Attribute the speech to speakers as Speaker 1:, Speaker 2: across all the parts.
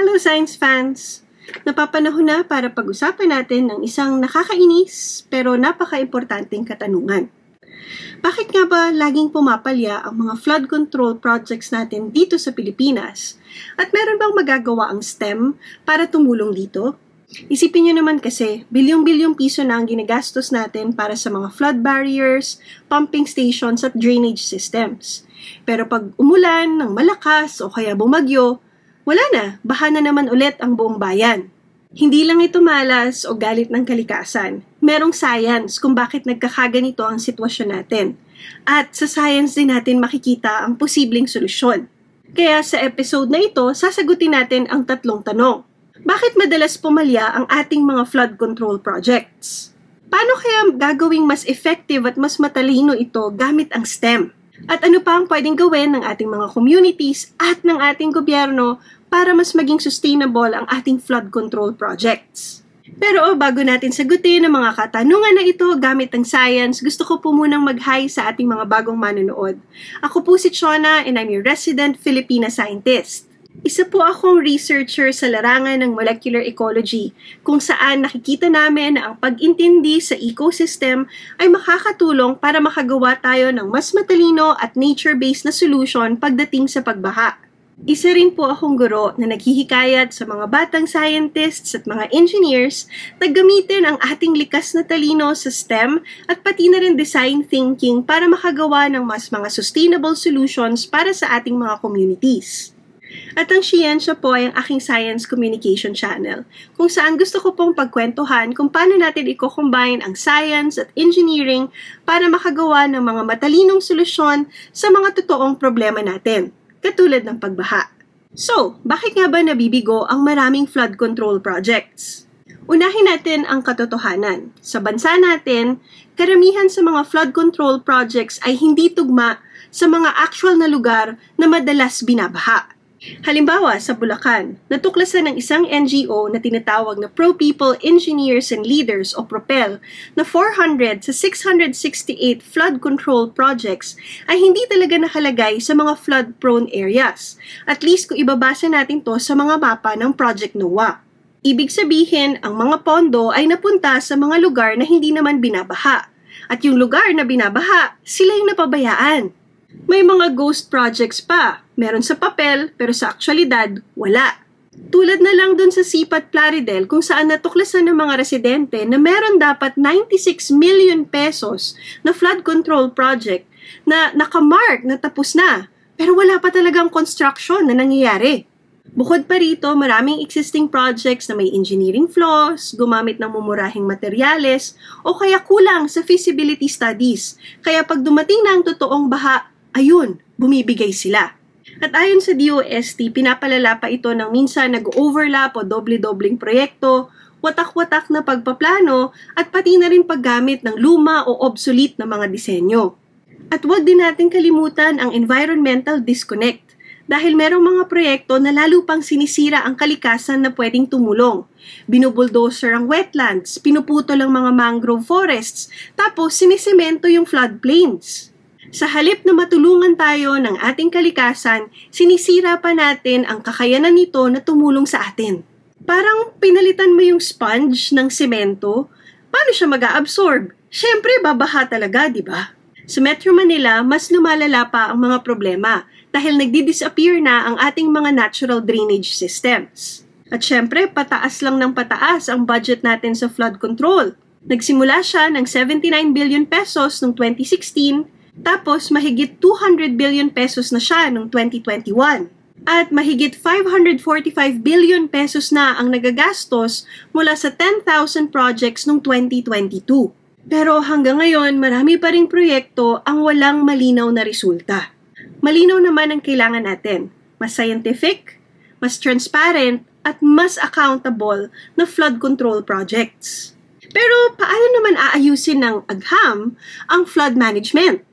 Speaker 1: Hello Science fans! Napapanahon na para pag-usapan natin ng isang nakakainis pero napaka-importanting katanungan. Bakit nga ba laging pumapalya ang mga flood control projects natin dito sa Pilipinas? At meron bang magagawa ang STEM para tumulong dito? Isipin nyo naman kasi, bilyong-bilyong piso na ang ginagastos natin para sa mga flood barriers, pumping stations at drainage systems. Pero pag umulan ng malakas o kaya bumagyo, wala na, baha na naman ulit ang buong bayan. Hindi lang ito malas o galit ng kalikasan. Merong science kung bakit nagkakaganito ang sitwasyon natin. At sa science din natin makikita ang posibleng solusyon. Kaya sa episode na ito, sasagutin natin ang tatlong tanong. Bakit madalas pumalya ang ating mga flood control projects? Paano kaya gagawing mas effective at mas matalino ito gamit ang STEM? At ano pa ang pwedeng gawin ng ating mga communities at ng ating gobyerno para mas maging sustainable ang ating flood control projects? Pero bago natin sagutin ang mga katanungan na ito gamit ang science, gusto ko po munang mag-hi sa ating mga bagong manonood. Ako po si Chona and I'm your resident Filipina scientist. Isa po akong researcher sa larangan ng molecular ecology, kung saan nakikita namin na ang pag-intindi sa ecosystem ay makakatulong para makagawa tayo ng mas matalino at nature-based na solution pagdating sa pagbaha. Isa rin po akong guro na naghihikayat sa mga batang scientists at mga engineers na gamitin ang ating likas na talino sa STEM at pati na rin design thinking para makagawa ng mas mga sustainable solutions para sa ating mga communities. At ang Siyensya po ay ang aking science communication channel, kung saan gusto ko pong pagkwentuhan kung paano natin i-combine ang science at engineering para makagawa ng mga matalinong solusyon sa mga totoong problema natin, katulad ng pagbaha. So, bakit nga ba nabibigo ang maraming flood control projects? Unahin natin ang katotohanan. Sa bansa natin, karamihan sa mga flood control projects ay hindi tugma sa mga actual na lugar na madalas binabaha. Halimbawa, sa Bulacan, natuklasan ng isang NGO na tinatawag na Pro-People Engineers and Leaders o PROPEL na 400 sa 668 flood control projects ay hindi talaga nakalagay sa mga flood-prone areas. At least kung ibabasa natin to sa mga mapa ng Project NOAA. Ibig sabihin, ang mga pondo ay napunta sa mga lugar na hindi naman binabaha. At yung lugar na binabaha, sila yung napabayaan. May mga ghost projects pa. Meron sa papel, pero sa aktualidad, wala. Tulad na lang dun sa Sipat Plaridel kung saan natuklasan ng mga residente na meron dapat 96 million pesos na flood control project na nakamark na tapos na, pero wala pa talagang construction na nangyayari. Bukod pa rito, maraming existing projects na may engineering flaws, gumamit ng mumurahing materyales, o kaya kulang sa feasibility studies. Kaya pag dumating na ang totoong baha, ayun, bumibigay sila. At ayon sa DOST, pinapalala pa ito ng minsan nag-overlap o doble-dobling proyekto, watak-watak na pagpaplano, at pati na rin paggamit ng luma o obsolete na mga disenyo. At huwag din natin kalimutan ang environmental disconnect dahil merong mga proyekto na lalo pang sinisira ang kalikasan na pwedeng tumulong. Binubuldoser ang wetlands, pinuputol ang mga mangrove forests, tapos sinisemento yung floodplains. Sa halip na matulungan tayo ng ating kalikasan, sinisira pa natin ang kakayanan nito na tumulong sa atin. Parang pinalitan mo yung sponge ng semento, paano siya mag-a-absorb? Siyempre, babaha talaga, di ba? Sa Metro Manila, mas lumalala pa ang mga problema dahil nagdi-disappear na ang ating mga natural drainage systems. At siyempre, pataas lang ng pataas ang budget natin sa flood control. Nagsimula siya ng 79 billion pesos noong 2016, tapos mahigit 200 billion pesos na siya noong 2021. At mahigit 545 billion pesos na ang nagagastos mula sa 10,000 projects noong 2022. Pero hanggang ngayon, marami pa ring proyekto ang walang malinaw na resulta. Malinaw naman ang kailangan natin. Mas scientific, mas transparent, at mas accountable na flood control projects. Pero paano naman aayusin ng agham ang flood management?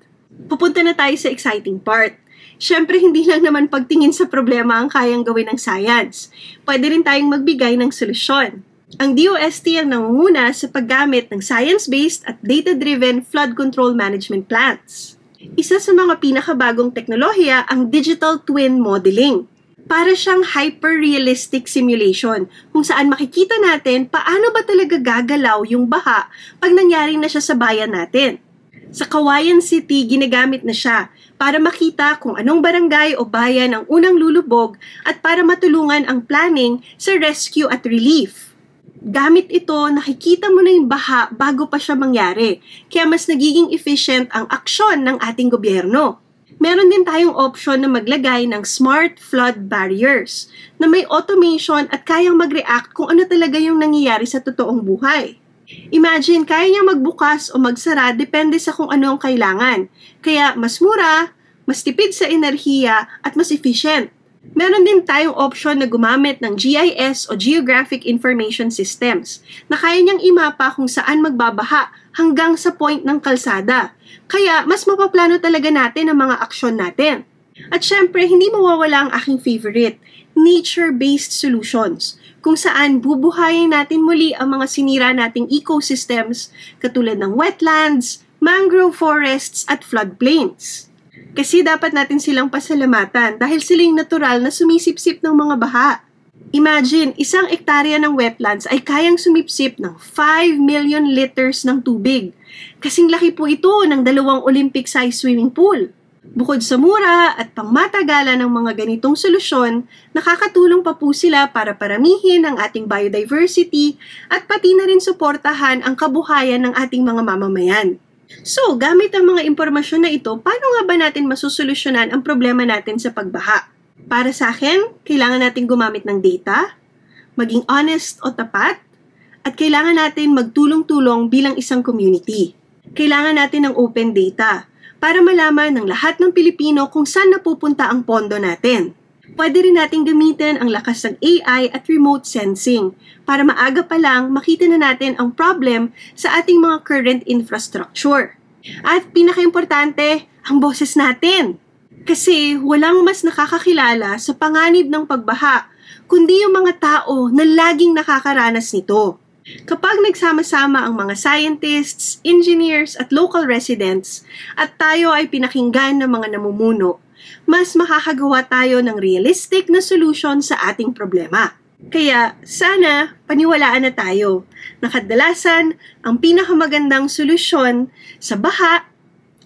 Speaker 1: Pupunta na tayo sa exciting part. Siyempre, hindi lang naman pagtingin sa problema ang kayang gawin ng science. Pwede rin tayong magbigay ng solusyon. Ang DOST ang nangunguna sa paggamit ng science-based at data-driven flood control management plans. Isa sa mga pinakabagong teknolohiya ang digital twin modeling. Para siyang hyper-realistic simulation kung saan makikita natin paano ba talaga gagalaw yung baha pag nangyari na siya sa bayan natin. Sa Kawayan City, ginagamit na siya para makita kung anong barangay o bayan ang unang lulubog at para matulungan ang planning sa rescue at relief. Gamit ito, nakikita mo na yung baha bago pa siya mangyari, kaya mas nagiging efficient ang aksyon ng ating gobyerno. Meron din tayong option na maglagay ng smart flood barriers na may automation at kayang mag-react kung ano talaga yung nangyayari sa totoong buhay. Imagine, kaya niya magbukas o magsara depende sa kung ano ang kailangan. Kaya mas mura, mas tipid sa enerhiya at mas efficient. Meron din tayong option na gumamit ng GIS o Geographic Information Systems na kaya niyang imapa kung saan magbabaha hanggang sa point ng kalsada. Kaya mas mapaplano talaga natin ang mga aksyon natin. At syempre, hindi mawawala ang aking favorite, nature-based solutions, kung saan bubuhayin natin muli ang mga sinira nating ecosystems katulad ng wetlands, mangrove forests at floodplains. Kasi dapat natin silang pasalamatan dahil silang natural na sumisipsip ng mga baha. Imagine, 1 ektarya ng wetlands ay kayang sumipsip ng 5 million liters ng tubig. Kasing laki po ito ng 2 Olympic-sized swimming pool. Bukod sa mura at pangmatagalan ng mga ganitong solusyon, nakakatulong pa po sila para paramihin ang ating biodiversity at pati na rin suportahan ang kabuhayan ng ating mga mamamayan. So, gamit ang mga impormasyon na ito, paano nga ba natin masusolusyonan ang problema natin sa pagbaha? Para sa akin, kailangan natin gumamit ng data, maging honest o tapat, at kailangan natin magtulong-tulong bilang isang community. Kailangan natin ng open data para malaman ng lahat ng Pilipino kung saan napupunta ang pondo natin. Pwede rin natin gamitin ang lakas ng AI at remote sensing para maaga pa lang makita na natin ang problem sa ating mga current infrastructure. At pinakaimportante, ang boses natin. Kasi walang mas nakakakilala sa panganib ng pagbaha, kundi yung mga tao na laging nakakaranas nito. Kapag nagsama-sama ang mga scientists, engineers at local residents at tayo ay pinakinggan ng mga namumuno, mas makakagawa tayo ng realistic na solution sa ating problema. Kaya sana paniwalaan na tayo na kadalasan ang pinakamagandang solusyon sa baha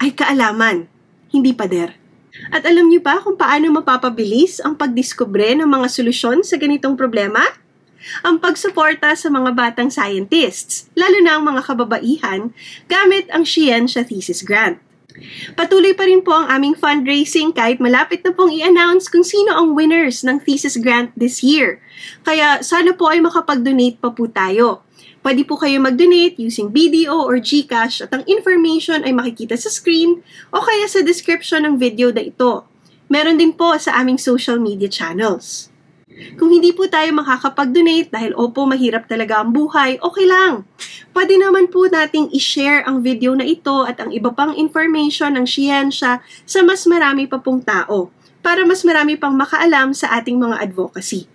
Speaker 1: ay kaalaman, hindi pader. At alam niyo ba kung paano mapapabilis ang pagdiskubre ng mga solusyon sa ganitong problema? Ang pagsuporta sa mga batang scientists, lalo na ang mga kababaihan, gamit ang Scientia Thesis Grant. Patuloy pa rin po ang aming fundraising kahit malapit na pong i-announce kung sino ang winners ng thesis grant this year. Kaya sana po ay makapag-donate pa po tayo. Pwede po kayo mag-donate using BDO or GCash at ang information ay makikita sa screen o kaya sa description ng video na ito. Meron din po sa aming social media channels. Kung hindi po tayo makakapag-donate dahil opo mahirap talaga ang buhay, okay lang. Pwede naman po nating i-share ang video na ito at ang iba pang information ng siyensya sa mas marami pa pong tao para mas marami pang makaalam sa ating mga advocacy.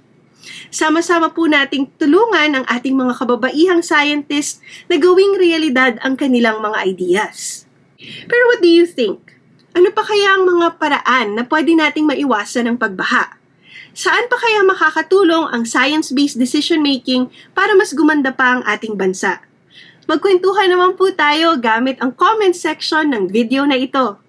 Speaker 1: Sama-sama po nating tulungan ang ating mga kababaihang scientists na gawing realidad ang kanilang mga ideas. Pero what do you think? Ano pa kaya ang mga paraan na pwede nating maiwasan ng pagbaha? Saan pa kaya makakatulong ang science-based decision-making para mas gumanda pa ang ating bansa? Magkwentuhan naman po tayo gamit ang comment section ng video na ito.